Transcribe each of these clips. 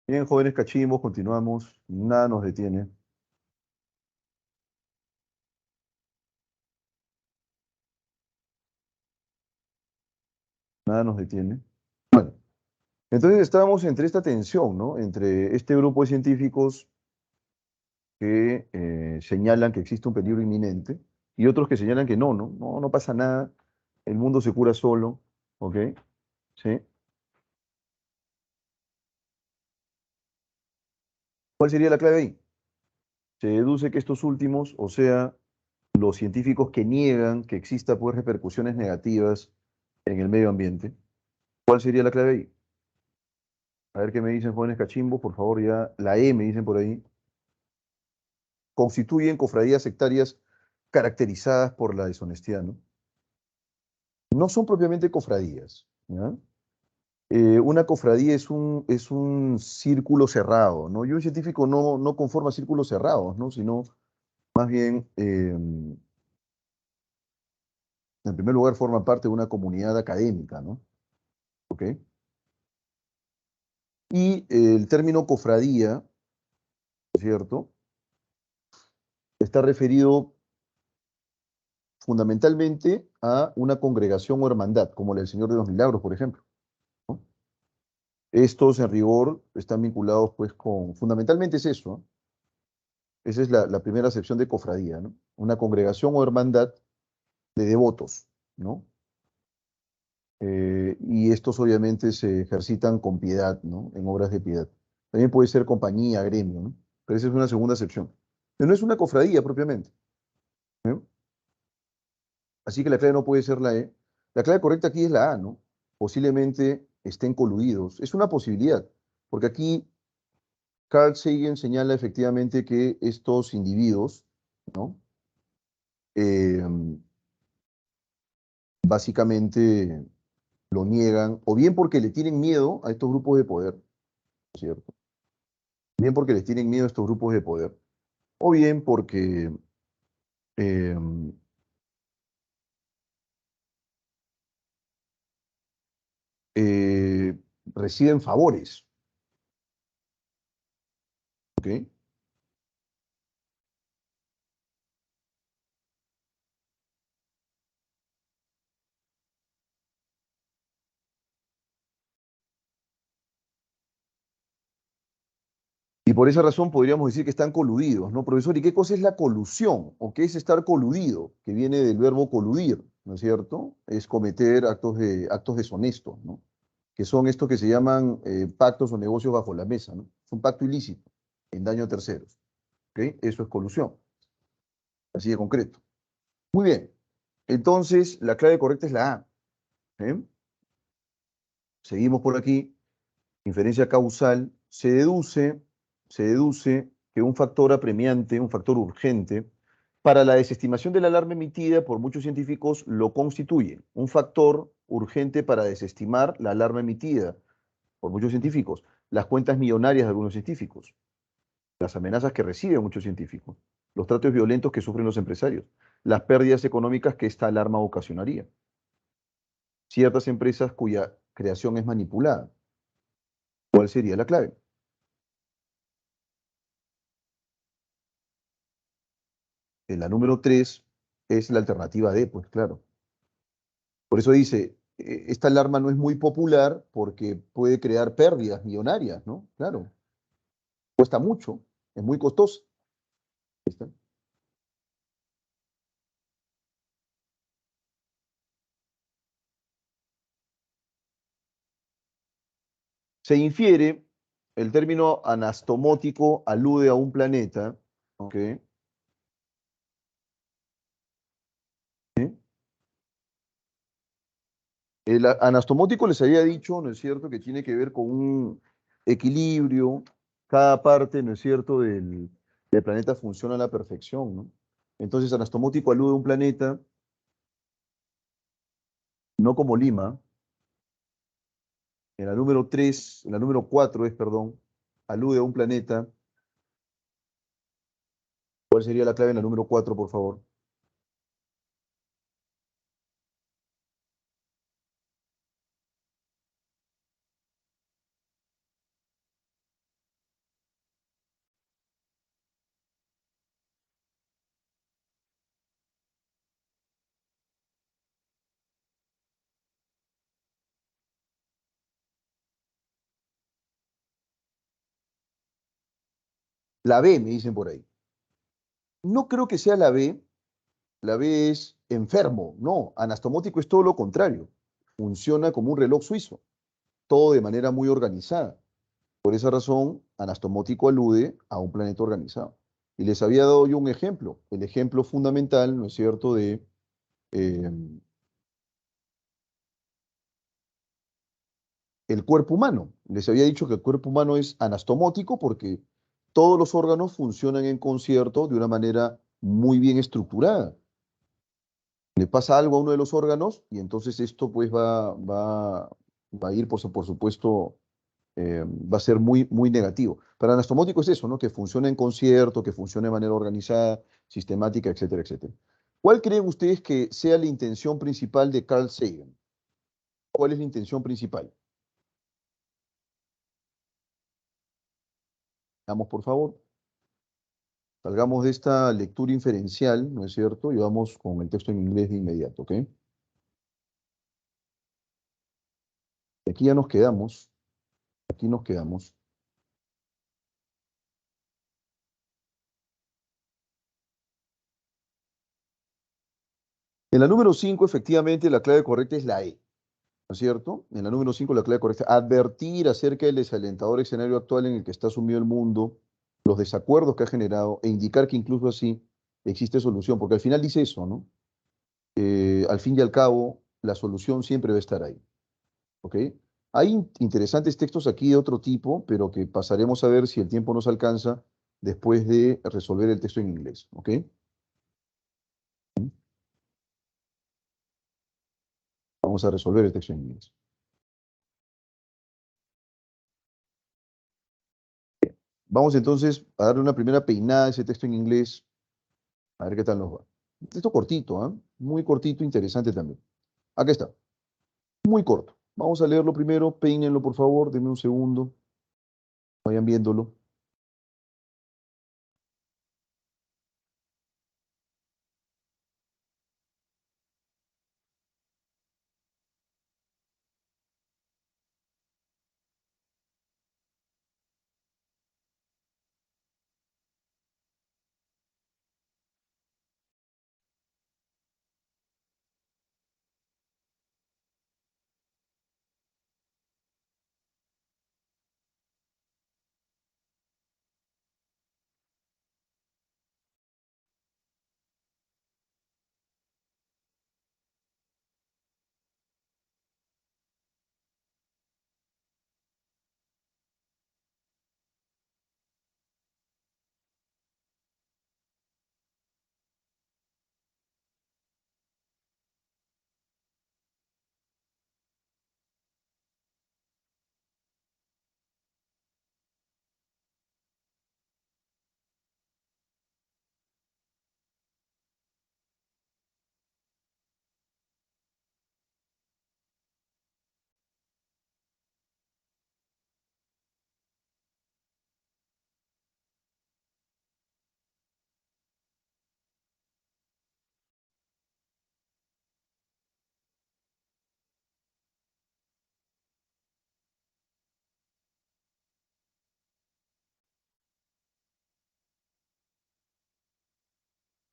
Bien, jóvenes cachimbos, continuamos. Nada nos detiene. Nada nos detiene. Bueno, entonces estábamos entre esta tensión, ¿no? Entre este grupo de científicos que señalan que existe un peligro inminente y otros que señalan que no pasa nada, el mundo se cura solo, ¿ok? ¿Sí? ¿Cuál sería la clave ahí? Se deduce que estos últimos, o sea, los científicos que niegan que exista pues repercusiones negativas en el medio ambiente, ¿cuál sería la clave ahí? A ver qué me dicen jóvenes cachimbos, por favor, ya la E me dicen por ahí. Constituyen cofradías sectarias caracterizadas por la deshonestidad, ¿no? No son propiamente cofradías, ¿ya? Una cofradía es un círculo cerrado, ¿no? Y un científico no conforma círculos cerrados, ¿no? Sino más bien, en primer lugar, forma parte de una comunidad académica, ¿no? ¿Ok? Y el término cofradía, ¿cierto? Está referido fundamentalmente a una congregación o hermandad, como la del Señor de los Milagros, por ejemplo, ¿no? Estos, en rigor, están vinculados, pues, fundamentalmente es eso, ¿no? Esa es la primera acepción de cofradía, ¿no? Una congregación o hermandad de devotos, ¿no? Y estos, obviamente, se ejercitan con piedad, ¿no? En obras de piedad. También puede ser compañía, gremio, ¿no? Pero esa es una segunda acepción. Pero no es una cofradía propiamente, ¿no? Así que la clave no puede ser la E. La clave correcta aquí es la A, ¿no? Posiblemente estén coludidos. Es una posibilidad, porque aquí Carl Sagan señala efectivamente que estos individuos, ¿no? Eh, básicamente lo niegan, o bien porque le tienen miedo a estos grupos de poder, ¿cierto? Bien porque les tienen miedo a estos grupos de poder, o bien porque eh, eh, reciben favores, ¿ok? Y por esa razón podríamos decir que están coludidos, ¿no, profesor? ¿Y qué cosa es la colusión? ¿O qué es estar coludido? Que viene del verbo coludir, ¿no es cierto? Es cometer actos deshonestos, ¿no? Que son estos que se llaman pactos o negocios bajo la mesa, ¿no? Es un pacto ilícito en daño a terceros, ¿ok? Eso es colusión, así de concreto. Muy bien, entonces la clave correcta es la A, ¿eh? Seguimos por aquí. Inferencia causal, se deduce que un factor apremiante, un factor urgente, para la desestimación de la alarma emitida por muchos científicos lo constituye. Un factor urgente para desestimar la alarma emitida por muchos científicos. Las cuentas millonarias de algunos científicos, las amenazas que reciben muchos científicos, los tratos violentos que sufren los empresarios, las pérdidas económicas que esta alarma ocasionaría. Ciertas empresas cuya creación es manipulada. ¿Cuál sería la clave? La número 3 es la alternativa D, pues claro. Por eso dice, esta alarma no es muy popular porque puede crear pérdidas millonarias, ¿no? Claro, cuesta mucho, es muy costosa. ¿Está? Se infiere, el término anastomótico alude a un planeta, ¿ok? ¿Sí? El anastomótico les había dicho, ¿no es cierto?, que tiene que ver con un equilibrio, cada parte, ¿no es cierto?, del planeta funciona a la perfección, ¿no? Entonces, anastomótico alude a un planeta, no como Lima, en la número 3, en la número 4 es, perdón, alude a un planeta. ¿Cuál sería la clave en la número 4, por favor? La B, me dicen por ahí. No creo que sea la B. La B es enfermo. No, anastomótico es todo lo contrario. Funciona como un reloj suizo, todo de manera muy organizada. Por esa razón, anastomótico alude a un planeta organizado. Y les había dado yo un ejemplo, el ejemplo fundamental, ¿no es cierto?, de eh, el cuerpo humano. Les había dicho que el cuerpo humano es anastomótico porque todos los órganos funcionan en concierto de una manera muy bien estructurada. Le pasa algo a uno de los órganos y entonces esto pues va a ir, por supuesto, va a ser muy, muy negativo. Para anastomótico es eso, ¿no? Que funcione en concierto, que funcione de manera organizada, sistemática, etcétera, etcétera. ¿Cuál creen ustedes que sea la intención principal de Carl Sagan? ¿Cuál es la intención principal? Vamos, por favor. Salgamos de esta lectura inferencial, ¿no es cierto? Y vamos con el texto en inglés de inmediato, ¿ok? Y aquí ya nos quedamos. Aquí nos quedamos. En la número 5, efectivamente, la clave correcta es la E, ¿no es cierto? En la número 5, la clave correcta, advertir acerca del desalentador escenario actual en el que está sumido el mundo, los desacuerdos que ha generado, e indicar que incluso así existe solución, porque al final dice eso, ¿no? Al fin y al cabo, la solución siempre va a estar ahí, ¿ok? Hay interesantes textos aquí de otro tipo, pero que pasaremos a ver si el tiempo nos alcanza después de resolver el texto en inglés, ¿ok? Vamos a resolver el texto en inglés. Vamos entonces a darle una primera peinada a ese texto en inglés, a ver qué tal nos va. Un texto cortito, ¿ah? Muy cortito, interesante también. Acá está, muy corto. Vamos a leerlo primero, peínenlo por favor, denme un segundo, vayan viéndolo.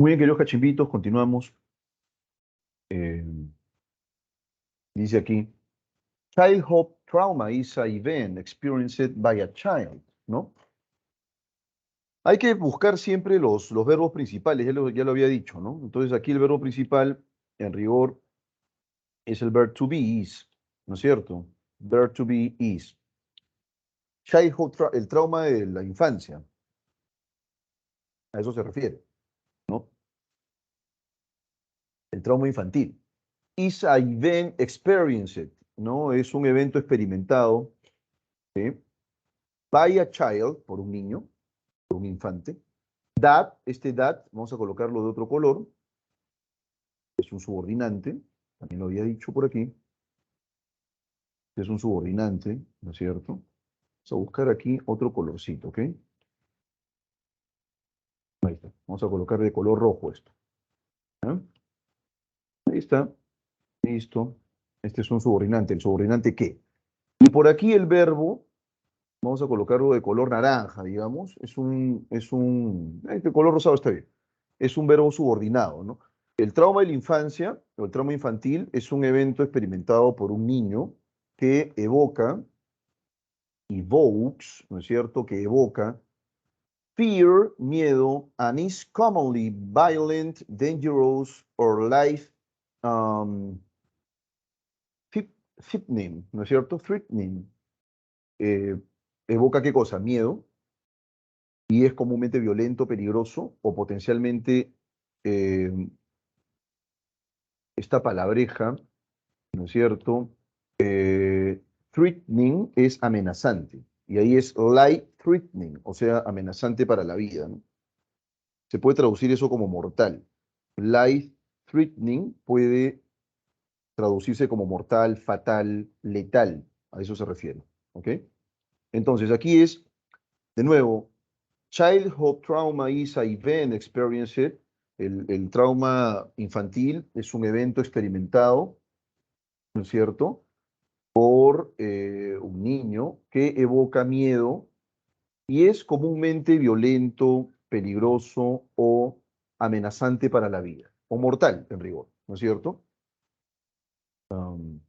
Muy bien, queridos cachimbitos, continuamos. Eh, dice aquí, childhood trauma is an event experienced by a child, ¿no? Hay que buscar siempre los verbos principales, ya lo había dicho, ¿no? Entonces aquí el verbo principal, en rigor, es el verb to be is, ¿no es cierto? Verb to be is. El trauma de la infancia, a eso se refiere, ¿no? El trauma infantil. Is a event experienced, ¿no? Es un evento experimentado, ¿sí? By a child, por un niño, por un infante. That, that, vamos a colocarlo de otro color, es un subordinante, también lo había dicho por aquí, es un subordinante, ¿no es cierto? Vamos a buscar aquí otro colorcito, ¿ok? Ahí está. Vamos a colocar de color rojo esto. ¿Ah? Ahí está. Listo. Este es un subordinante. ¿El subordinante qué? Y por aquí el verbo Vamos a colocarlo de color naranja, digamos. De color rosado está bien. Es un verbo subordinado, ¿no? El trauma de la infancia, o el trauma infantil, es un evento experimentado por un niño que evoca, evokes, ¿no es cierto? Que evoca fear, miedo, and is commonly violent, dangerous, or life um, threatening, ¿no es cierto? Threatening. Eh, ¿Evoca qué cosa? Miedo, y es comúnmente violento, peligroso o potencialmente eh, esta palabreja, ¿no es cierto? Threatening es amenazante, y ahí es life threatening, o sea, amenazante para la vida, ¿no? Se puede traducir eso como mortal. Life threatening puede traducirse como mortal, fatal, letal, a eso se refiere, ¿ok? Entonces, aquí es, de nuevo, childhood trauma is a event experienced. El trauma infantil es un evento experimentado, ¿no es cierto?, por un niño que evoca miedo y es comúnmente violento, peligroso o amenazante para la vida, o mortal, en rigor, ¿no es cierto? Um,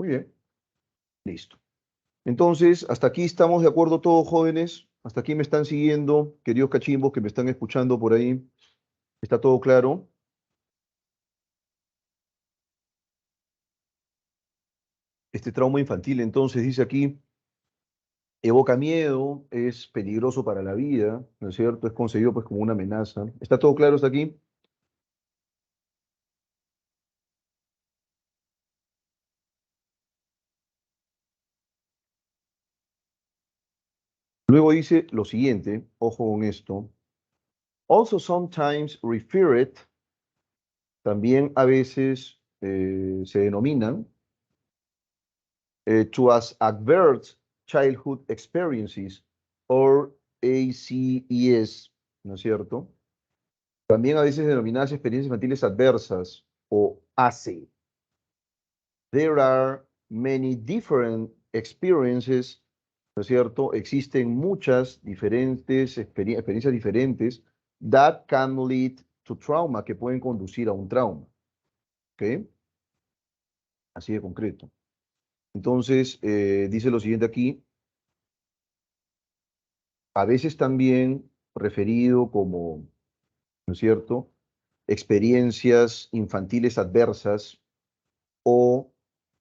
Muy bien, listo. Entonces, hasta aquí estamos de acuerdo todos, jóvenes. Hasta aquí me están siguiendo, queridos cachimbos que me están escuchando por ahí. ¿Está todo claro? Este trauma infantil, entonces, dice aquí, evoca miedo, es peligroso para la vida, ¿no es cierto? Es concebido pues como una amenaza. ¿Está todo claro hasta aquí? Luego dice lo siguiente, ojo con esto. Also sometimes referred, también a veces se denominan to as adverse childhood experiences or ACES, ¿no es cierto? También a veces denominadas experiencias infantiles adversas o ACE. There are many different experiences, ¿no es cierto? Existen muchas diferentes experiencias diferentes that can lead to trauma, que pueden conducir a un trauma, ¿ok? Así de concreto. Entonces, dice lo siguiente aquí, a veces también referido como, ¿no es cierto?, experiencias infantiles adversas o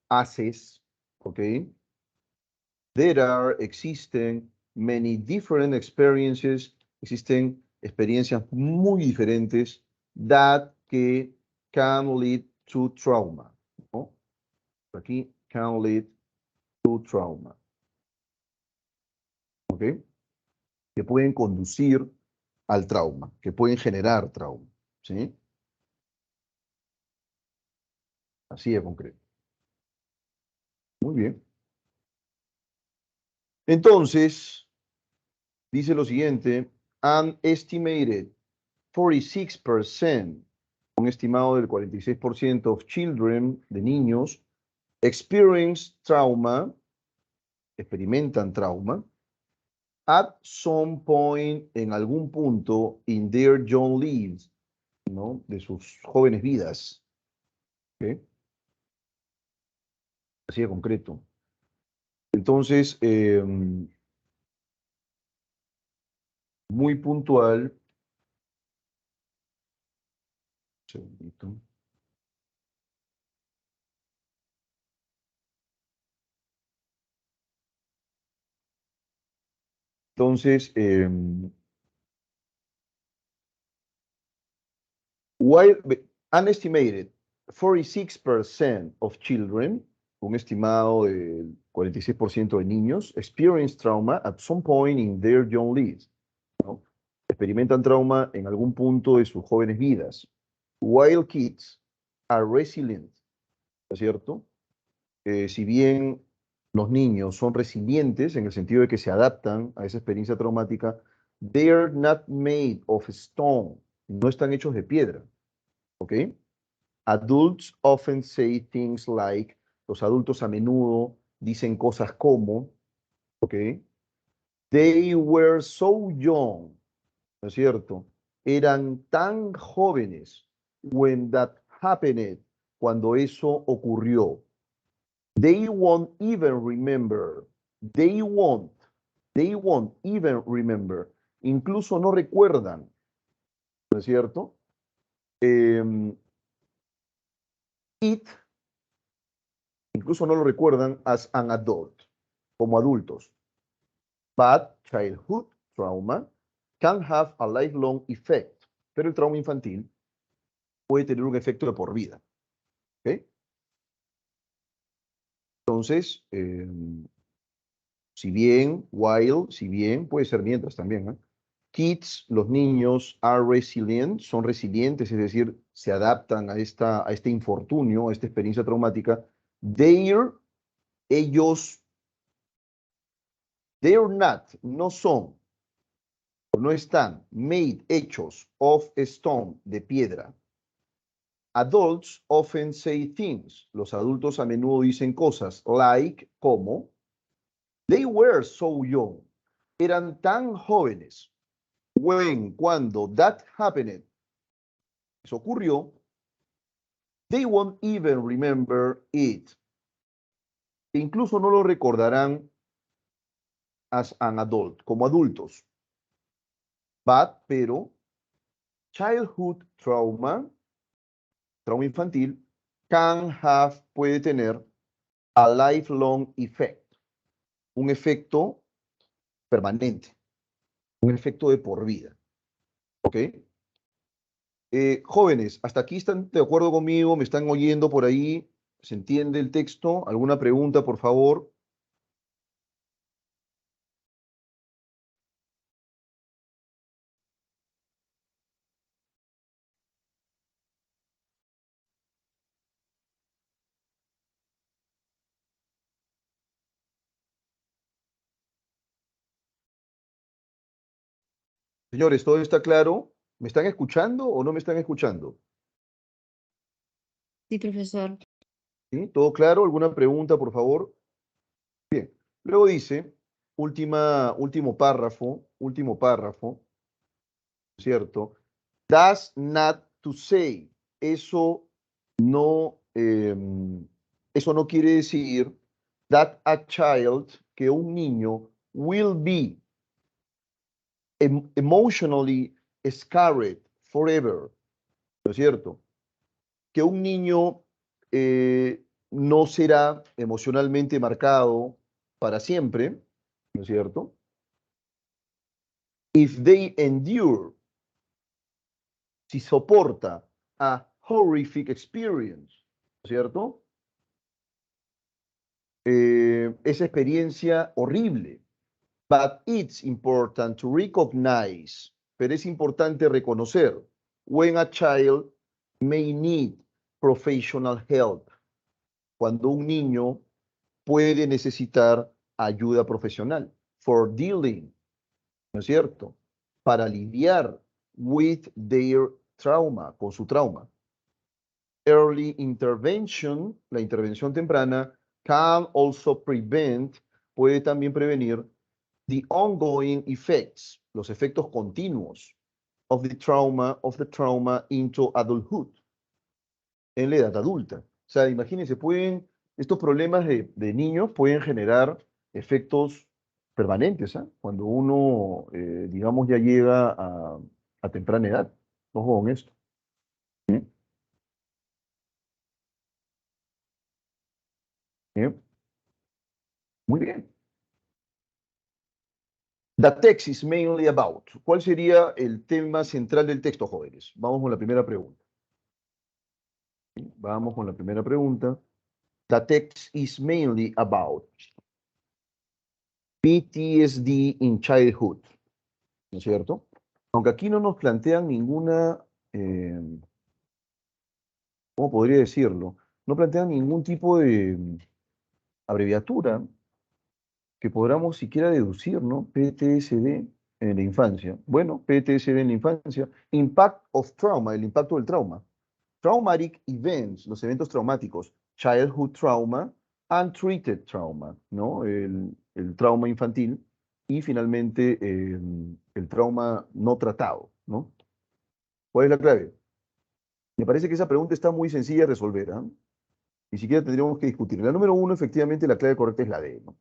ACEs, ¿ok? Existen many different experiences, existen experiencias muy diferentes that que can lead to trauma, ¿no? Aquí, can lead to trauma, ¿ok? Que pueden conducir al trauma, que pueden generar trauma, ¿sí? Así de concreto. Muy bien. Entonces, dice lo siguiente, an estimated 46%, un estimado del 46% of children, de niños, experience trauma, experimentan trauma, at some point, en algún punto, in their young lives, ¿no?, de sus jóvenes vidas. ¿Ok? Así de concreto. Entonces, muy puntual. Segundito. Entonces, while an estimated 46% of children, un estimado del 46% de niños, experience trauma at some point in their young lives, ¿no? Experimentan trauma en algún punto de sus jóvenes vidas. While kids are resilient, ¿no es cierto? Si bien los niños son resilientes en el sentido de que se adaptan a esa experiencia traumática. They're not made of stone. No están hechos de piedra. ¿Ok? Adults often say things like, los adultos a menudo dicen cosas como, ¿ok? They were so young, ¿no es cierto? Eran tan jóvenes when that happened, cuando eso ocurrió. They won't even remember. They won't. They won't even remember. Incluso no recuerdan, ¿no es cierto? It, incluso no lo recuerdan as an adult, como adultos. But childhood trauma can have a lifelong effect. Pero el trauma infantil puede tener un efecto de por vida. ¿Ok? Entonces, si bien, si bien, puede ser mientras también, ¿eh? Kids, los niños, are resilient, son resilientes, es decir, se adaptan a este infortunio, a esta experiencia traumática. Ellos, they're not, no son, no están, made, hechos, of stone, de piedra. Adults often say things, los adultos a menudo dicen cosas, like, como, they were so young, eran tan jóvenes. When, cuando that happened, eso ocurrió, they won't even remember it. Incluso no lo recordarán as an adult, como adultos. But, pero, childhood trauma, trauma infantil, can have, puede tener, a lifelong effect, un efecto permanente, un efecto de por vida. ¿Ok? Jóvenes, ¿hasta aquí están de acuerdo conmigo? ¿Me están oyendo por ahí? ¿Se entiende el texto? ¿Alguna pregunta, por favor? Señores, ¿todo está claro? ¿Me están escuchando o no me están escuchando? Sí, profesor. ¿Sí? ¿Todo claro? ¿Alguna pregunta, por favor? Bien. Luego dice, último párrafo, ¿cierto? Does not to say. Eso no, eso no quiere decir that a child, que un niño, will be emotionally scarred forever, ¿no es cierto? Que un niño no será emocionalmente marcado para siempre, ¿no es cierto? If they endure, si soporta a horrific experience, ¿no es cierto? Esa experiencia horrible. But it's important to recognize, pero es importante reconocer, when a child may need professional help, cuando un niño puede necesitar ayuda profesional, for dealing, ¿no es cierto? Para lidiar with their trauma, con su trauma. Early intervention, la intervención temprana, can also prevent, puede también prevenir the ongoing effects, los efectos continuos of the trauma into adulthood, en la edad adulta. O sea, imagínense, estos problemas de niños pueden generar efectos permanentes, ¿eh? Cuando uno, digamos, ya llega a temprana edad. Ojo con esto. ¿Sí? ¿Sí? Muy bien. The text is mainly about. ¿Cuál sería el tema central del texto, jóvenes? Vamos con la primera pregunta. ¿Sí? Vamos con la primera pregunta. The text is mainly about PTSD in childhood, ¿no es cierto? Aunque aquí no nos plantean ninguna, ¿cómo podría decirlo? No plantean ningún tipo de abreviatura, que podamos siquiera deducir, ¿no? PTSD en la infancia. Bueno, PTSD en la infancia. Impact of trauma, el impacto del trauma. Traumatic events, los eventos traumáticos. Childhood trauma, untreated trauma, ¿no? El trauma infantil. Y finalmente el trauma no tratado, ¿no? ¿Cuál es la clave? Me parece que esa pregunta está muy sencilla de resolver, ¿ah? Ni siquiera tendríamos que discutir. La número uno, efectivamente, la clave correcta es la D, ¿no?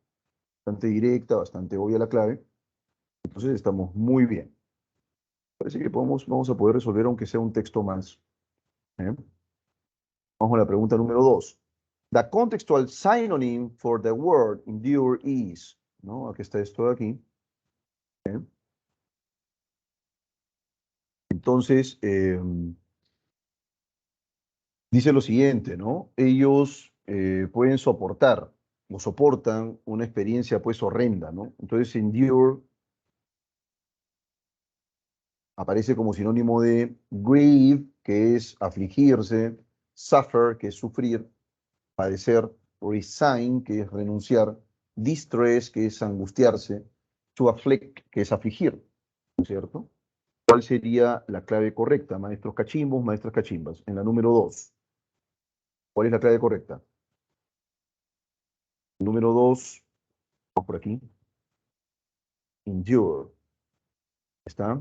Bastante directa, bastante obvia la clave. Entonces estamos muy bien. Parece que vamos a poder resolver aunque sea un texto más. ¿Eh? Vamos a la pregunta número dos. The contextual synonym for the word endure is, ¿no? Aquí está esto de aquí. ¿Eh? Entonces, dice lo siguiente, ¿no? Ellos pueden soportar o soportan una experiencia pues horrenda, ¿no? Entonces, endure aparece como sinónimo de grieve, que es afligirse, suffer, que es sufrir, padecer, resign, que es renunciar, distress, que es angustiarse, to afflict, que es afligir, ¿no es cierto? ¿Cuál sería la clave correcta, maestros cachimbos, maestras cachimbas? En la número 2. ¿Cuál es la clave correcta? Número 2, vamos por aquí. Endure. ¿Está?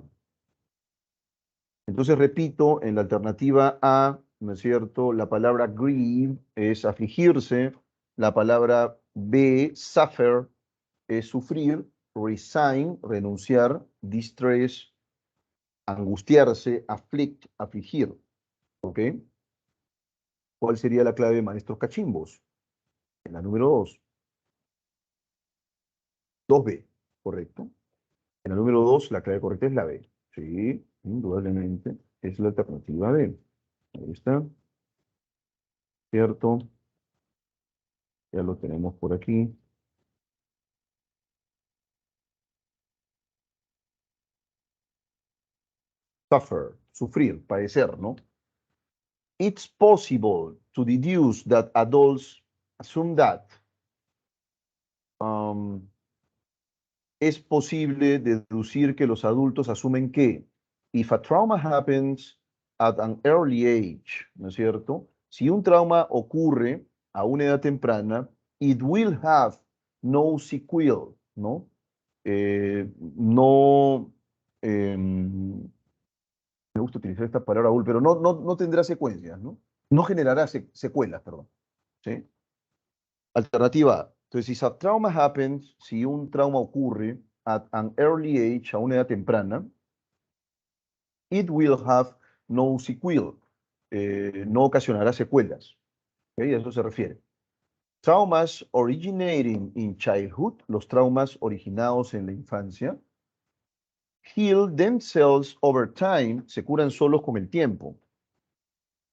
Entonces repito, en la alternativa A, ¿no es cierto? La palabra grieve es afligirse, la palabra B, suffer, es sufrir, resign, renunciar, distress, angustiarse, afflict, afligir, ¿ok? ¿Cuál sería la clave de maestros cachimbos? En la número 2, 2B, ¿correcto? En la número 2, la clave correcta es la B. Sí, indudablemente es la alternativa B. Ahí está, ¿cierto? Ya lo tenemos por aquí. Suffer, sufrir, padecer, ¿no? It's possible to deduce that adults assume that. Um, es posible deducir que los adultos asumen que if a trauma happens at an early age, ¿no es cierto? Si un trauma ocurre a una edad temprana, it will have no sequel, ¿no? No, me gusta utilizar esta palabra, pero no tendrá secuencias, ¿no? No generará secuelas, perdón. ¿Sí? Alternativa A. Entonces, si a trauma happens, si un trauma ocurre at an early age, a una edad temprana, it will have no sequel, no ocasionará secuelas. ¿Okay? A eso se refiere. Traumas originating in childhood, los traumas originados en la infancia, heal themselves over time, se curan solos con el tiempo.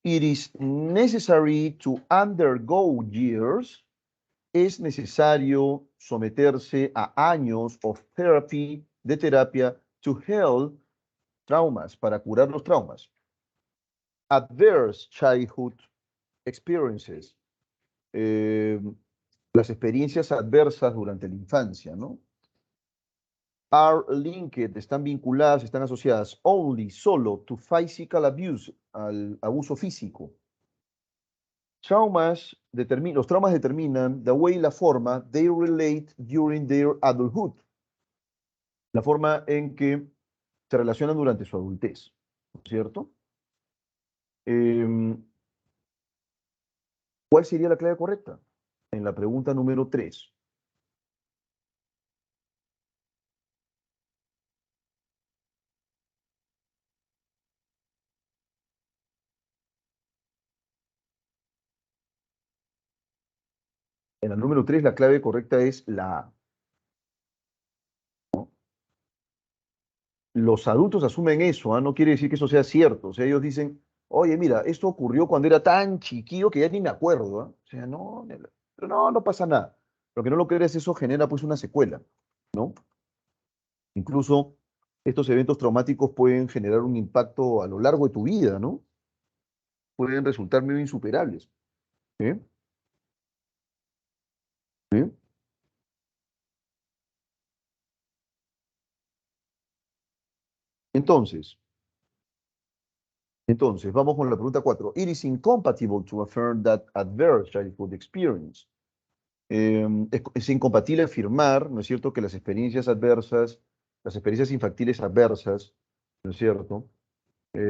It is necessary to undergo years, es necesario someterse a años of therapy, de terapia, to heal traumas, para curar los traumas. Adverse childhood experiences, eh, las experiencias adversas durante la infancia, ¿no? Are linked, están vinculadas, están asociadas only, solo, to physical abuse, al abuso físico. Los traumas determinan the way, la forma, they relate during their adulthood, la forma en que se relacionan durante su adultez, ¿cierto? Em, ¿Cuál sería la clave correcta? En la pregunta número 3. En la número 3 la clave correcta es la A. Los adultos asumen eso, ¿ah? No quiere decir que eso sea cierto. O sea, ellos dicen, oye, mira, esto ocurrió cuando era tan chiquillo que ya ni me acuerdo, ¿ah? O sea, pero no pasa nada. Lo que no lo crees, eso genera pues una secuela, ¿no? Incluso estos eventos traumáticos pueden generar un impacto a lo largo de tu vida, ¿no? Pueden resultar medio insuperables. ¿Eh? ¿Eh? Entonces, vamos con la pregunta 4. It is incompatible to affirm that adverse childhood experience. Es incompatible afirmar, ¿no es cierto?, que las experiencias adversas, las experiencias infantiles adversas, ¿no es cierto?,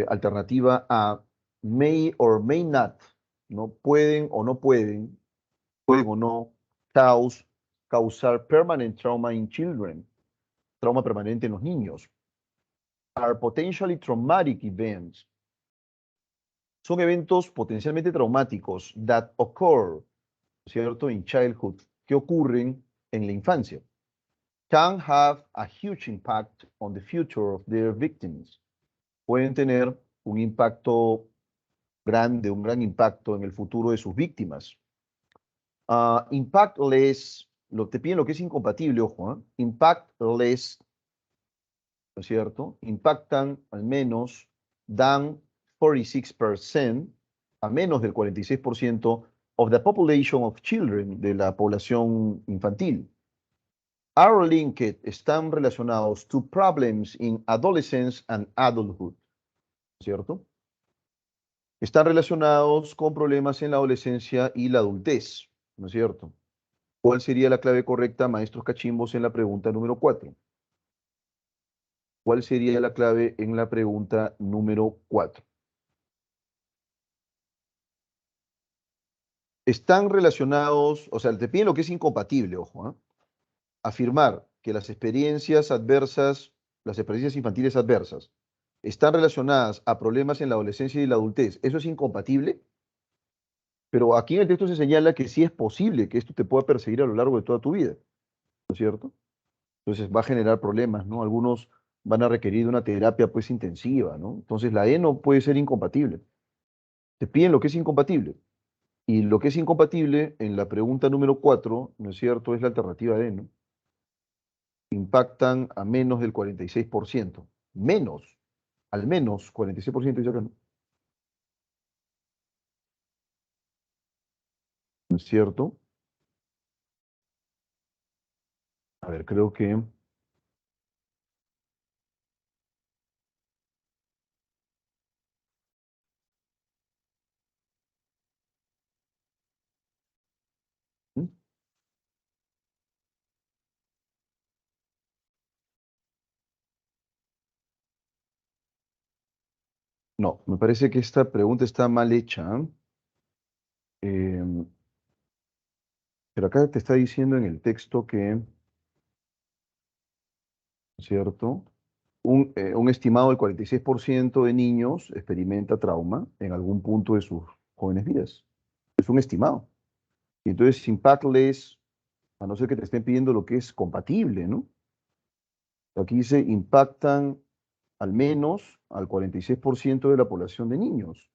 alternativa a may or may not, ¿no? Pueden o no pueden o no causar permanent trauma in children, trauma permanente en los niños. Are potentially traumatic events. Son eventos potencialmente traumáticos that occur, ¿cierto?, in childhood, que ocurren en la infancia. Can have a huge impact on the future of their victims. Pueden tener un impacto grande, un gran impacto en el futuro de sus víctimas. Impactless, te piden lo que es incompatible, ojo, ¿eh? Impactless, ¿no es cierto? Impactan al menos than 46%, a menos del 46% of the population of children, de la población infantil. Are linked, están relacionados to problems in adolescence and adulthood, ¿cierto? Están relacionados con problemas en la adolescencia y la adultez, ¿no es cierto? ¿Cuál sería la clave correcta, maestros cachimbos, en la pregunta número 4? ¿Cuál sería la clave en la pregunta número 4? Están relacionados, o sea, te piden lo que es incompatible, ojo, ¿eh? Afirmar que las experiencias adversas, las experiencias infantiles adversas, están relacionadas a problemas en la adolescencia y la adultez. ¿Eso es incompatible? Pero aquí en el texto se señala que sí es posible que esto te pueda perseguir a lo largo de toda tu vida, ¿no es cierto? Entonces va a generar problemas, ¿no? Algunos van a requerir una terapia pues intensiva, ¿no? Entonces la E no puede ser incompatible. Te piden lo que es incompatible. Y lo que es incompatible en la pregunta número 4, ¿no es cierto?, es la alternativa D, ¿no? Impactan a menos del 46%. Menos, al menos 46% dice acá, ¿no? ¿No es cierto? A ver, creo que... ¿Mm? No, me parece que esta pregunta está mal hecha. Em, pero acá te está diciendo en el texto que, ¿cierto? Un estimado del 46% de niños experimenta trauma en algún punto de sus jóvenes vidas. Es un estimado. Y entonces, impactless, a no ser que te estén pidiendo lo que es compatible, ¿no? Aquí dice, impactan al menos al 46% de la población de niños.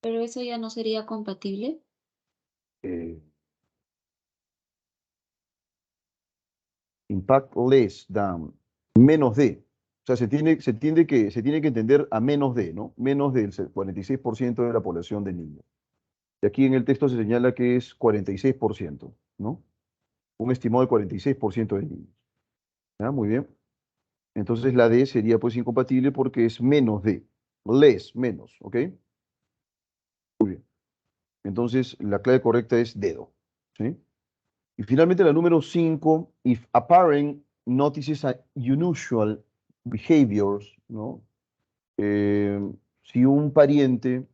Pero eso ya no sería compatible. Eh, impact less than, menos de. O sea, se tiene que entender a menos de, ¿no? Menos del 46% de la población de niños. Y aquí en el texto se señala que es 46%, ¿no? Un estimado de 46% de niños. ¿Ya? Muy bien. Entonces la D sería pues incompatible porque es menos de. Less, menos, ¿ok? Muy bien. Entonces la clave correcta es dedo, ¿sí? Y finalmente la número 5, if a parent notices a unusual behaviors, ¿no? Si un pariente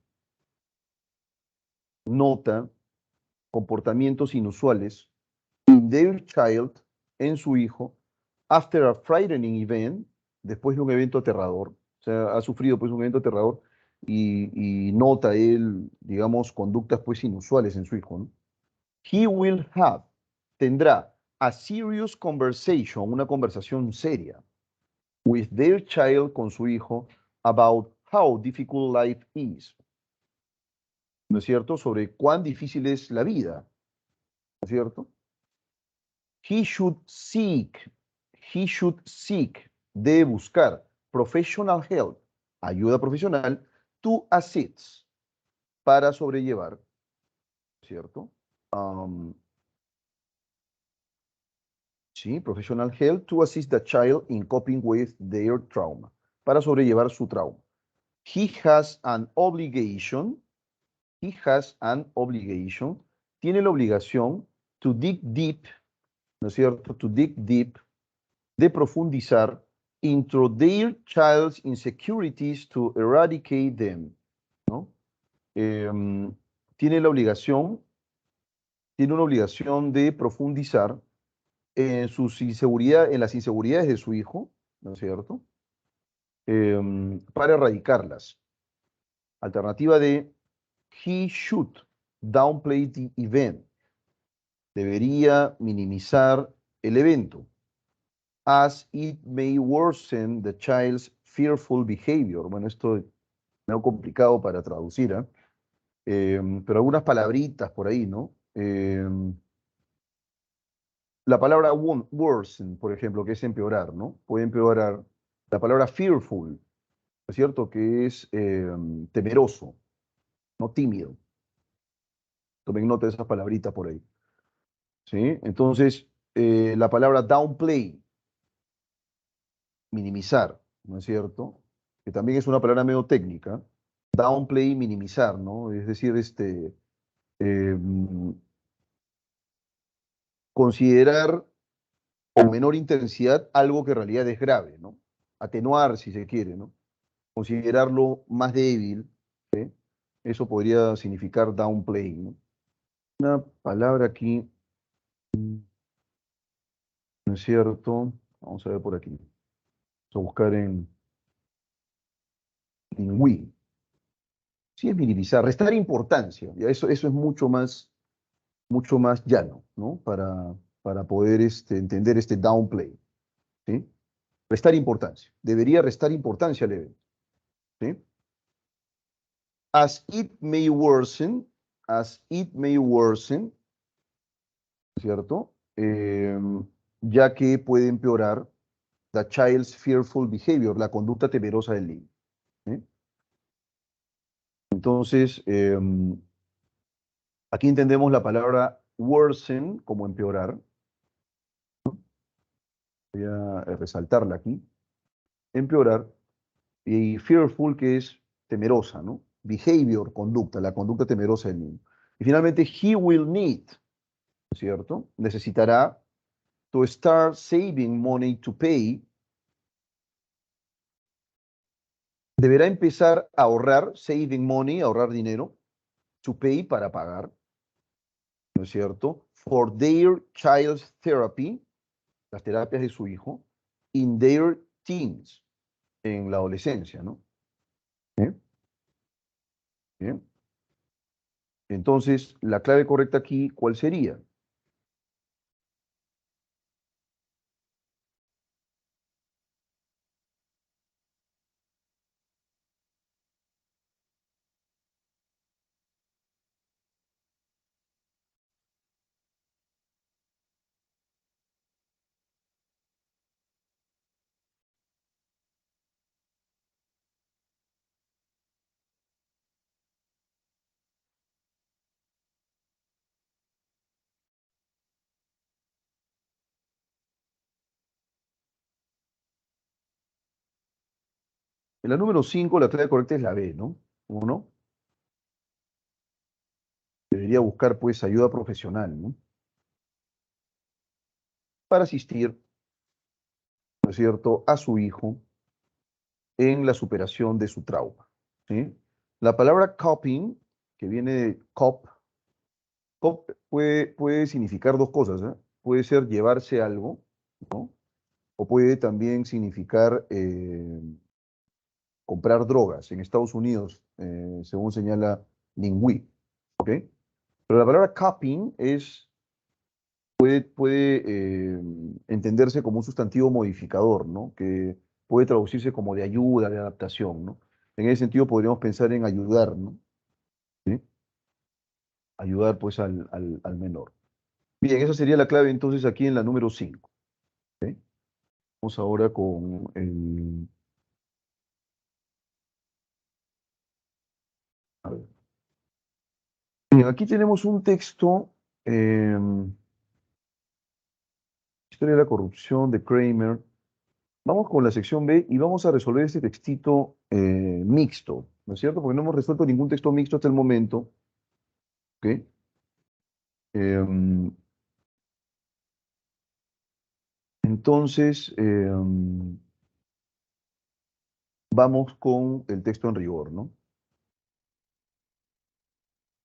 nota comportamientos inusuales in their child, en su hijo, after a frightening event, después de un evento aterrador, o sea, ha sufrido pues un evento aterrador y nota él, digamos, conductas pues inusuales en su hijo, ¿no? He will have, tendrá a serious conversation, una conversación seria, with their child, con su hijo, about how difficult life is, ¿no es cierto? Sobre cuán difícil es la vida, ¿no es cierto? He should seek, debe buscar professional help, ayuda profesional, to assist, para sobrellevar cierto? Sí, professional help to assist the child in coping with their trauma, para sobrellevar su trauma. He has an obligation, he has an obligation, tiene la obligación to dig deep, ¿no es cierto? To dig deep, de profundizar into their child's insecurities to eradicate them, ¿no? Tiene la obligación, tiene una obligación de profundizar en sus inseguridades, en las inseguridades de su hijo, ¿no es cierto? Para erradicarlas. Alternativa D, he should downplay the event. Debería minimizar el evento, as it may worsen the child's fearful behavior. Bueno, esto es medio complicado para traducir, ¿eh? Pero algunas palabritas por ahí, ¿no? La palabra worsen, por ejemplo, que es empeorar, ¿no? Puede empeorar. La palabra fearful, ¿no es cierto? Que es temeroso, no tímido. Tomen nota de esas palabritas por ahí. ¿Sí? Entonces, la palabra downplay, minimizar, ¿no es cierto? Que también es una palabra medio técnica. Downplay, minimizar, ¿no? Es decir, considerar con menor intensidad algo que en realidad es grave, ¿no? Atenuar, si se quiere, ¿no? Considerarlo más débil, ¿sí? Eso podría significar downplay, ¿no? Una palabra aquí, ¿no es cierto? Vamos a ver por aquí. Vamos a buscar en Lingui. Sí, es minimizar, restar importancia. Ya eso es mucho más llano, ¿no? Para poder entender este downplay, ¿sí? Restar importancia. Debería restar importancia al evento, ¿sí? As it may worsen, ¿cierto? Ya que puede empeorar the child's fearful behavior, la conducta temerosa del niño, ¿sí? Entonces, aquí entendemos la palabra worsen como empeorar. Voy a resaltarla aquí. Empeorar. Y fearful, que es temerosa, ¿no? Behavior, conducta, la conducta temerosa del niño. Y finalmente, he will need, ¿cierto? Necesitará to start saving money to pay. Deberá empezar a ahorrar, saving money, ahorrar dinero, to pay, para pagar, ¿no es cierto? For their child's therapy, las terapias de su hijo, in their teens, en la adolescencia, ¿no? ¿Bien? ¿Bien? Entonces, la clave correcta aquí, ¿cuál sería? En la número 5, la clave correcta es la B, ¿no? Uno debería buscar, pues, ayuda profesional, ¿no? Para asistir, ¿no es cierto?, a su hijo en la superación de su trauma, ¿sí? La palabra coping, que viene de cop puede significar dos cosas, ¿eh? Puede ser llevarse algo, ¿no? O puede también significar comprar drogas en Estados Unidos, según señala Lingui, ¿ok? Pero la palabra coping puede entenderse como un sustantivo modificador, ¿no? Que puede traducirse como de ayuda, de adaptación, ¿no? En ese sentido podríamos pensar en ayudar, ¿no? ¿Sí? Ayudar, pues, al menor. Bien, esa sería la clave entonces aquí en la número 5. ¿Ok? Vamos ahora con el... A ver. Bien, aquí tenemos un texto, Historia de la corrupción de Kramer. Vamos con la sección B y vamos a resolver este textito mixto, ¿no es cierto? Porque no hemos resuelto ningún texto mixto hasta el momento, ¿ok? Em, entonces, vamos con el texto en rigor, ¿no?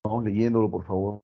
Vamos leyéndolo, por favor.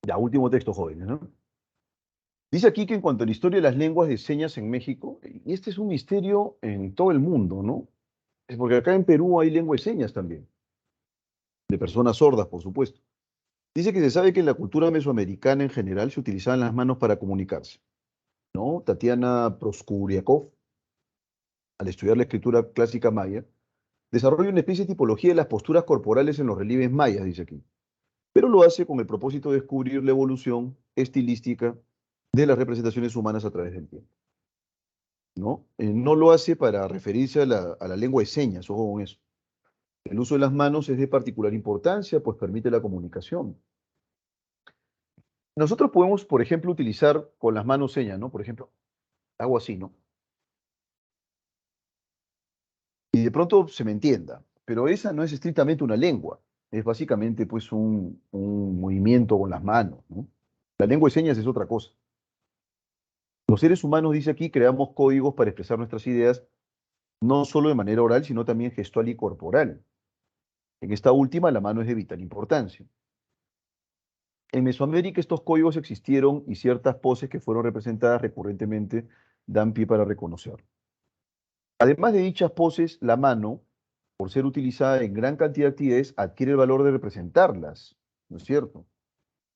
Ya, último texto, jóvenes, ¿no? Dice aquí que en cuanto a la historia de las lenguas de señas en México, y este es un misterio en todo el mundo, ¿no? Es porque acá en Perú hay lengua de señas también, de personas sordas, por supuesto. Dice que se sabe que en la cultura mesoamericana en general se utilizaban las manos para comunicarse, ¿no? Tatiana Proskuriakov, al estudiar la escritura clásica maya, desarrolla una especie de tipología de las posturas corporales en los relieves mayas, dice aquí, pero lo hace con el propósito de descubrir la evolución estilística de las representaciones humanas a través del tiempo, ¿no? No lo hace para referirse a la lengua de señas, ojo con eso. El uso de las manos es de particular importancia, pues permite la comunicación. Nosotros podemos, por ejemplo, utilizar con las manos señas, ¿no? Por ejemplo, hago así, ¿no? Y de pronto se me entienda, pero esa no es estrictamente una lengua, es básicamente pues un movimiento con las manos, ¿no? La lengua de señas es otra cosa. Los seres humanos, dice aquí, creamos códigos para expresar nuestras ideas, no solo de manera oral, sino también gestual y corporal. En esta última, la mano es de vital importancia. En Mesoamérica estos códigos existieron y ciertas poses que fueron representadas recurrentemente dan pie para reconocer. Además de dichas poses, la mano, por ser utilizada en gran cantidad de actividades, adquiere el valor de representarlas, ¿no es cierto?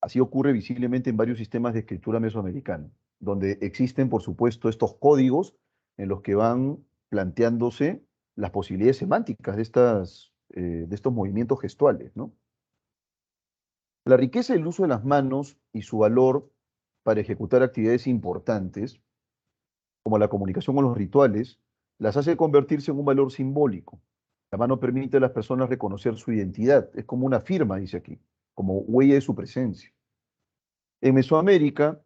Así ocurre visiblemente en varios sistemas de escritura mesoamericana, donde existen, por supuesto, estos códigos en los que van planteándose las posibilidades semánticas de estos movimientos gestuales, ¿no? La riqueza del uso de las manos y su valor para ejecutar actividades importantes, como la comunicación con los rituales, las hace convertirse en un valor simbólico. La mano permite a las personas reconocer su identidad, es como una firma, dice aquí, como huella de su presencia. En Mesoamérica,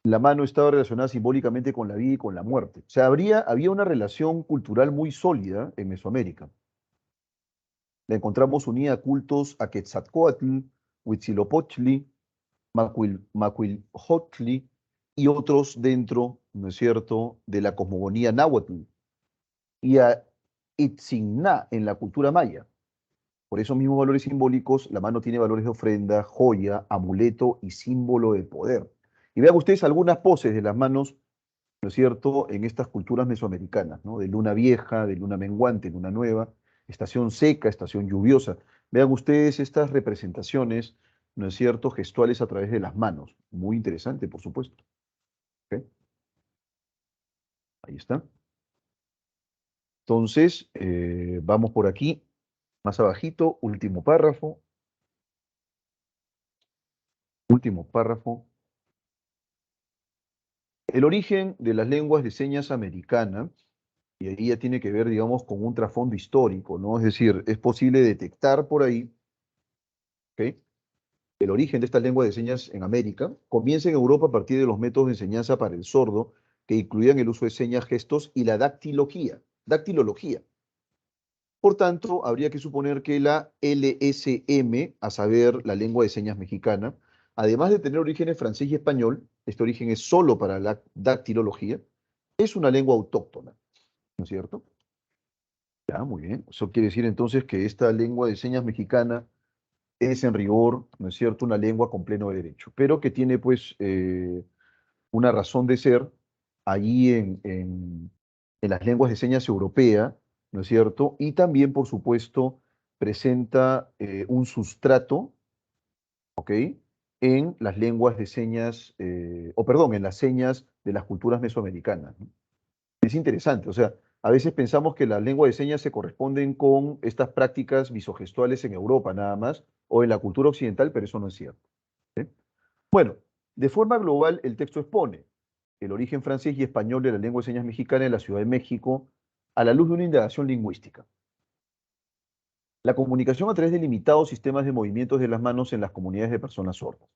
la mano estaba relacionada simbólicamente con la vida y con la muerte. O sea, había una relación cultural muy sólida en Mesoamérica. La encontramos unida a cultos a Quetzalcóatl, Huitzilopochtli, Macuilhotli y otros dentro, ¿no es cierto?, de la cosmogonía náhuatl y a Itzigná en la cultura maya. Por esos mismos valores simbólicos, la mano tiene valores de ofrenda, joya, amuleto y símbolo de poder. Y vean ustedes algunas poses de las manos, ¿no es cierto?, en estas culturas mesoamericanas, ¿no? De luna vieja, de luna menguante, luna nueva, estación seca, estación lluviosa. Vean ustedes estas representaciones, ¿no es cierto?, gestuales a través de las manos. Muy interesante, por supuesto. ¿Ok? Ahí está. Entonces, vamos por aquí, más abajito, último párrafo. Último párrafo. El origen de las lenguas de señas americanas, y ahí ya tiene que ver, digamos, con un trasfondo histórico, ¿no? Es decir, es posible detectar por ahí, ¿ok? El origen de estas lenguas de señas en América comienza en Europa a partir de los métodos de enseñanza para el sordo, que incluían el uso de señas, gestos y la dactilología. Por tanto, habría que suponer que la LSM, a saber, la lengua de señas mexicana, además de tener orígenes francés y español, este origen es solo para la dactilología, es una lengua autóctona, ¿no es cierto? Ya, muy bien. Eso quiere decir entonces que esta lengua de señas mexicana es en rigor, ¿no es cierto?, una lengua con pleno derecho, pero que tiene pues una razón de ser allí en las lenguas de señas europea, ¿no es cierto? Y también, por supuesto, presenta un sustrato, ¿ok? En las lenguas de señas, o perdón, en las señas de las culturas mesoamericanas, ¿no? Es interesante, o sea, a veces pensamos que las lenguas de señas se corresponden con estas prácticas visogestuales en Europa nada más, o en la cultura occidental, pero eso no es cierto. ¿Sí? Bueno, de forma global, el texto expone el origen francés y español de la lengua de señas mexicana en la Ciudad de México a la luz de una indagación lingüística. La comunicación a través de limitados sistemas de movimientos de las manos en las comunidades de personas sordas.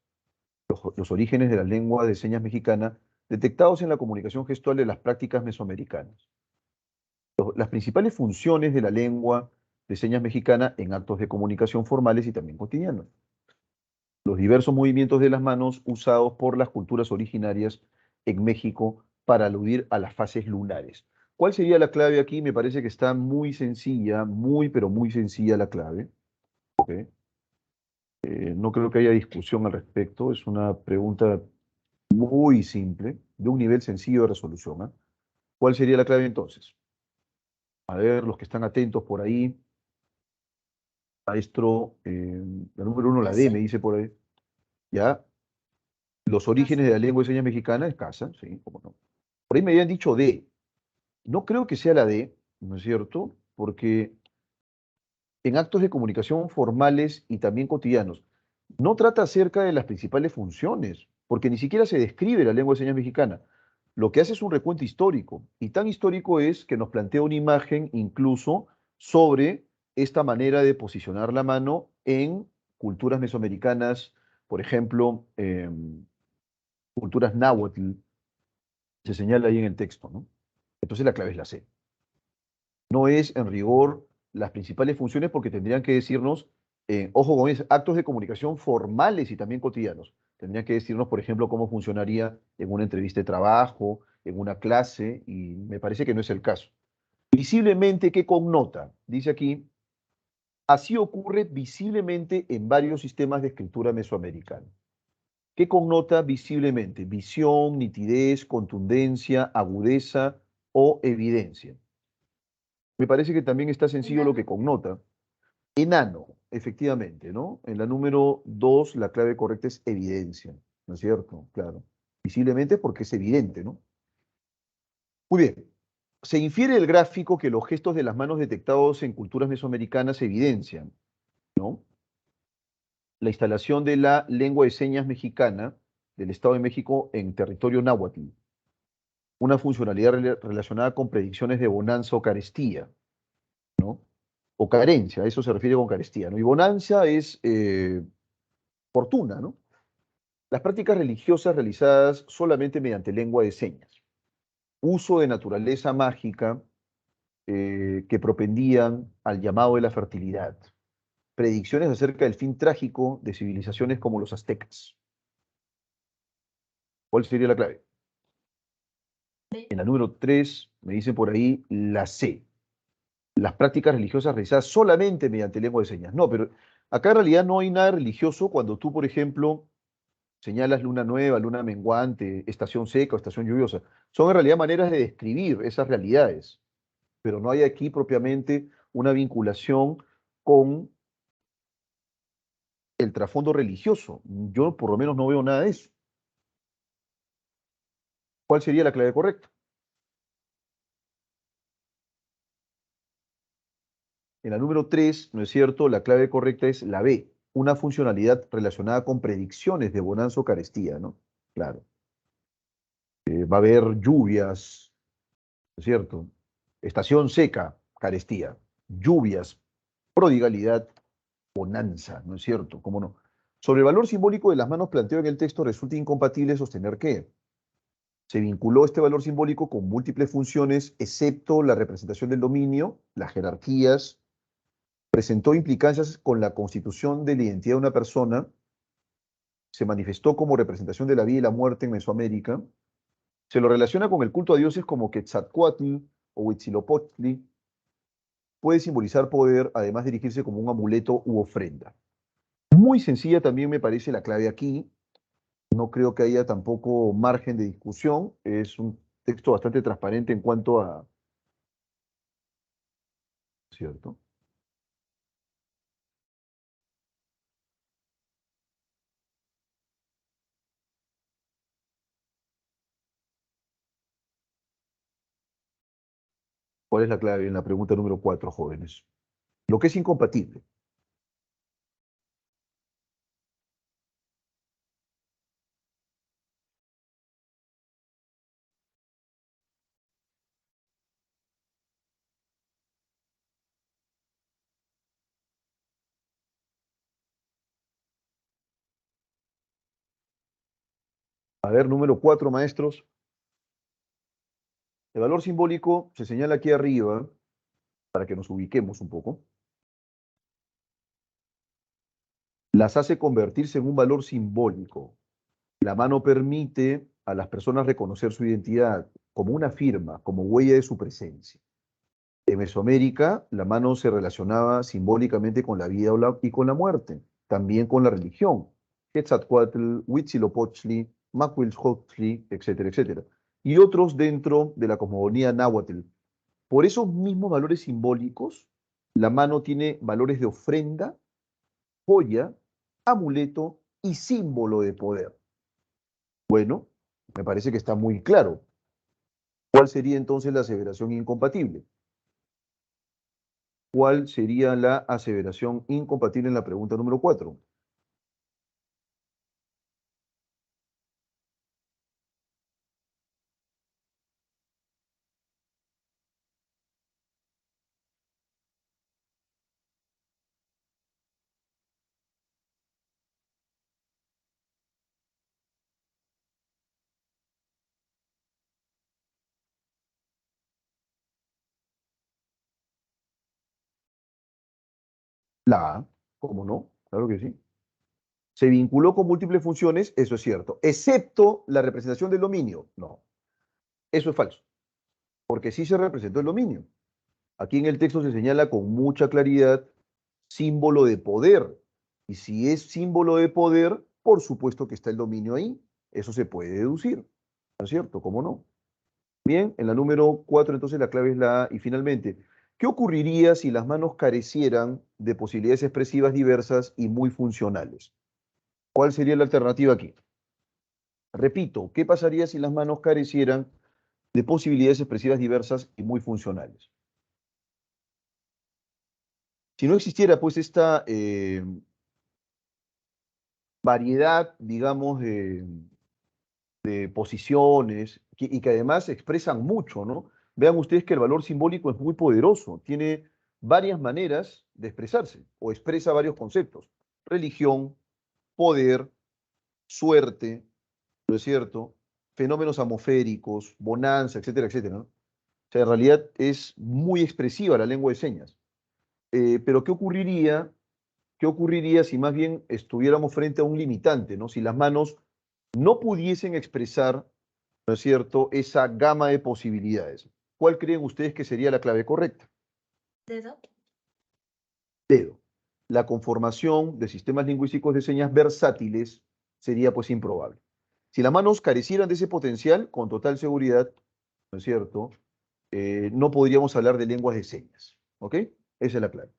Los orígenes de la lengua de señas mexicana detectados en la comunicación gestual de las prácticas mesoamericanas. Las principales funciones de la lengua de señas mexicana en actos de comunicación formales y también cotidianos. Los diversos movimientos de las manos usados por las culturas originarias en México para aludir a las fases lunares. ¿Cuál sería la clave aquí? Me parece que está muy sencilla, muy, pero muy sencilla la clave. ¿Ok? No creo que haya discusión al respecto. Es una pregunta muy simple, de un nivel sencillo de resolución. ¿Ah? ¿Cuál sería la clave entonces? A ver, los que están atentos por ahí. Maestro, la número uno, la La D, me C, dice por ahí. ¿Ya? Los la orígenes de C. la lengua de señas mexicana es casa, sí, cómo no. Por ahí me habían dicho D. No creo que sea la D, ¿no es cierto? Porque en actos de comunicación formales y también cotidianos, no trata acerca de las principales funciones, porque ni siquiera se describe la lengua de señas mexicana. Lo que hace es un recuento histórico, y tan histórico es que nos plantea una imagen incluso sobre esta manera de posicionar la mano en culturas mesoamericanas, por ejemplo, culturas náhuatl, se señala ahí en el texto, ¿no? Entonces la clave es la C. No es en rigor las principales funciones porque tendrían que decirnos, ojo con eso, actos de comunicación formales y también cotidianos. Tendrían que decirnos, por ejemplo, cómo funcionaría en una entrevista de trabajo, en una clase, y me parece que no es el caso. Visiblemente, ¿qué connota? Dice aquí, así ocurre visiblemente en varios sistemas de escritura mesoamericana. ¿Qué connota visiblemente? Visión, nitidez, contundencia, agudeza o evidencia. Me parece que también está sencillo lo que Enano. connota. Enano, efectivamente, ¿no? En la número 2, la clave correcta es evidencia, ¿no es cierto? Claro. Visiblemente porque es evidente, ¿no? Muy bien. Se infiere del gráfico que los gestos de las manos detectados en culturas mesoamericanas evidencian, ¿no? La instalación de la lengua de señas mexicana del Estado de México en territorio náhuatl. Una funcionalidad relacionada con predicciones de bonanza o carestía, ¿no? O carencia, a eso se refiere con carestía, ¿no? Y bonanza es fortuna, ¿no? Las prácticas religiosas realizadas solamente mediante lengua de señas. Uso de naturaleza mágica que propendían al llamado de la fertilidad. Predicciones acerca del fin trágico de civilizaciones como los aztecas. ¿Cuál sería la clave? B. En la número 3 me dicen por ahí la C. Las prácticas religiosas realizadas solamente mediante lengua de señas. No, pero acá en realidad no hay nada religioso cuando tú, por ejemplo, señalas luna nueva, luna menguante, estación seca o estación lluviosa. Son en realidad maneras de describir esas realidades, pero no hay aquí propiamente una vinculación con el trasfondo religioso. Yo por lo menos no veo nada de eso. ¿Cuál sería la clave correcta? En la número 3, ¿no es cierto? La clave correcta es la B, una funcionalidad relacionada con predicciones de bonanza o carestía, ¿no? Claro. Va a haber lluvias, ¿no es cierto? Estación seca, carestía. Lluvias, prodigalidad, bonanza, ¿no es cierto? ¿Cómo no? Sobre el valor simbólico de las manos planteado en el texto, resulta incompatible sostener que se vinculó este valor simbólico con múltiples funciones, excepto la representación del dominio, las jerarquías, presentó implicancias con la constitución de la identidad de una persona, se manifestó como representación de la vida y la muerte en Mesoamérica, se lo relaciona con el culto a dioses como Quetzalcóatl o Huitzilopochtli, puede simbolizar poder, además de dirigirse como un amuleto u ofrenda. Muy sencilla también me parece la clave aquí, no creo que haya tampoco margen de discusión, es un texto bastante transparente en cuanto a, ¿cierto? ¿Cuál es la clave en la pregunta número 4, jóvenes? Lo que es incompatible. A ver, número 4, maestros. El valor simbólico se señala aquí arriba, para que nos ubiquemos un poco. Las hace convertirse en un valor simbólico. La mano permite a las personas reconocer su identidad como una firma, como huella de su presencia. En Mesoamérica, la mano se relacionaba simbólicamente con la vida y con la muerte, también con la religión. Quetzalcóatl, Huitzilopochtli, Macuilxochtli, etcétera, etcétera. Y otros dentro de la cosmogonía náhuatl. Por esos mismos valores simbólicos, la mano tiene valores de ofrenda, joya, amuleto y símbolo de poder. Bueno, me parece que está muy claro. ¿Cuál sería entonces la aseveración incompatible? ¿Cuál sería la aseveración incompatible en la pregunta número 4? La A, ¿cómo no? Claro que sí. ¿Se vinculó con múltiples funciones? Eso es cierto. Excepto la representación del dominio. No, eso es falso, porque sí se representó el dominio. Aquí en el texto se señala con mucha claridad símbolo de poder. Y si es símbolo de poder, por supuesto que está el dominio ahí. Eso se puede deducir, ¿no es cierto? ¿Cómo no? Bien, en la número 4 entonces la clave es la A. Y finalmente, ¿qué ocurriría si las manos carecieran de posibilidades expresivas diversas y muy funcionales? ¿Cuál sería la alternativa aquí? Repito, ¿qué pasaría si las manos carecieran de posibilidades expresivas diversas y muy funcionales? Si no existiera pues esta variedad, digamos, de posiciones y que además expresan mucho, ¿no? Vean ustedes que el valor simbólico es muy poderoso, tiene varias maneras de expresarse o expresa varios conceptos. Religión, poder, suerte, ¿no es cierto? Fenómenos atmosféricos, bonanza, etcétera, etcétera, ¿no? O sea, en realidad es muy expresiva la lengua de señas. Pero qué ocurriría si más bien estuviéramos frente a un limitante, ¿no? Si las manos no pudiesen expresar, ¿no es cierto?, esa gama de posibilidades. ¿Cuál creen ustedes que sería la clave correcta? ¿Dedo? Dedo. La conformación de sistemas lingüísticos de señas versátiles sería pues improbable. Si las manos carecieran de ese potencial, con total seguridad, ¿no es cierto?, no podríamos hablar de lenguas de señas. ¿Ok? Esa es la clave.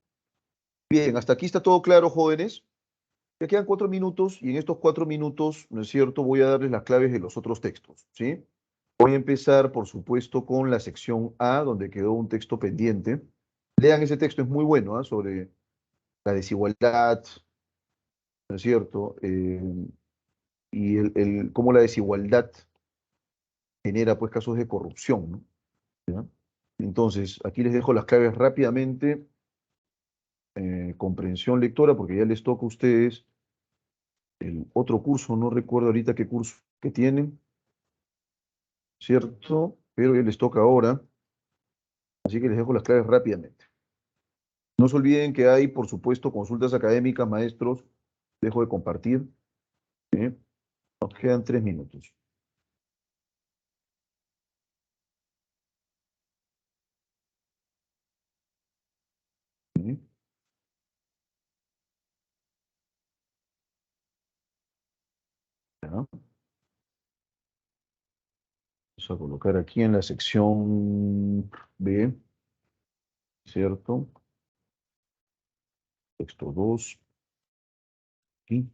Bien, hasta aquí está todo claro, jóvenes. Ya quedan 4 minutos y en estos 4 minutos, ¿no es cierto?, voy a darles las claves de los otros textos, ¿sí? Voy a empezar, por supuesto, con la sección A, donde quedó un texto pendiente. Lean ese texto, es muy bueno, ¿ah? Sobre la desigualdad, ¿no es cierto? Y cómo la desigualdad genera pues casos de corrupción, ¿no? ¿Ya? Entonces, aquí les dejo las claves rápidamente. Comprensión lectora, porque ya les toca a ustedes el otro curso, no recuerdo ahorita qué curso que tienen, ¿cierto? Pero ya les toca ahora, así que les dejo las claves rápidamente. No se olviden que hay, por supuesto, consultas académicas, maestros. Dejo de compartir. ¿Eh? Nos quedan 3 minutos. ¿Eh? Ya. Vamos a colocar aquí en la sección B, ¿cierto? Texto 2. Aquí.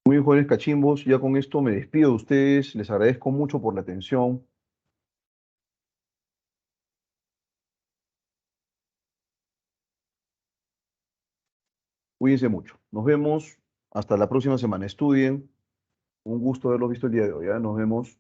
Muy bien, jóvenes cachimbos, ya con esto me despido de ustedes. Les agradezco mucho por la atención. Cuídense mucho. Nos vemos hasta la próxima semana. Estudien. Un gusto haberlos visto el día de hoy. ¿Ya? Nos vemos.